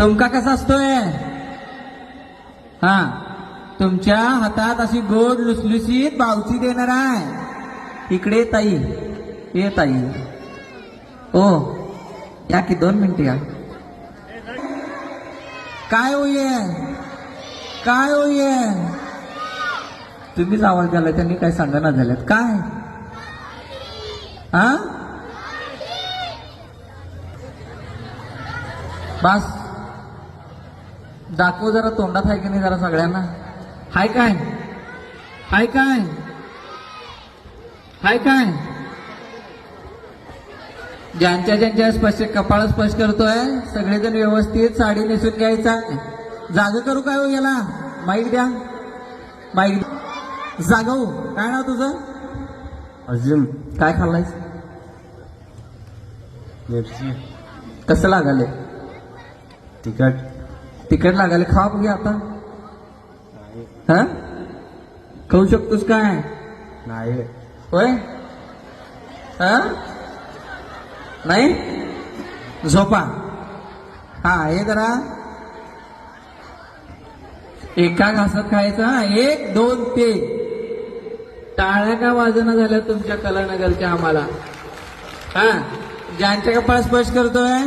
तुमका कसा असतोय? हा, तुमच्या हातात अशी गोड लुसलुसीत पावती देणार आहे. इकडे ताई, ये ताई. ओ या की 2 मिनिटं या. काय होईये, काय होईये? तुम्हीच आवाज द्याला, त्यांनी काय सांगना झाल्यात काय? हा, बस दाखव जरा, तोंडात आहे की नाही जरा सगळ्यांना. हाय काय, हाय काय, हाय काय? ज्यांच्या ज्यांच्या स्पर्श कपाळ स्पर्श करतोय सगळेजण व्यवस्थित साडी नेसून घ्यायचा. जाग करू काय हो याला? माईक द्या, माईक जागवू. काय नाव तुझं? अर्जुन. काय खाल्लायस? मिरची. कसं लागाले? तिखट. तिखट लागाले. खा बघूया आता. हा, खाऊ शकतोस काय? नाही. होय? हा, नाही. झोपा. हा, हे जरा एका घासात खायचं. 1 2 3. टाळ्या का वाजना झाल्या तुमच्या कलानगरच्या आम्हाला. हा, ज्यांच्या कपाळ स्पर्श करतोय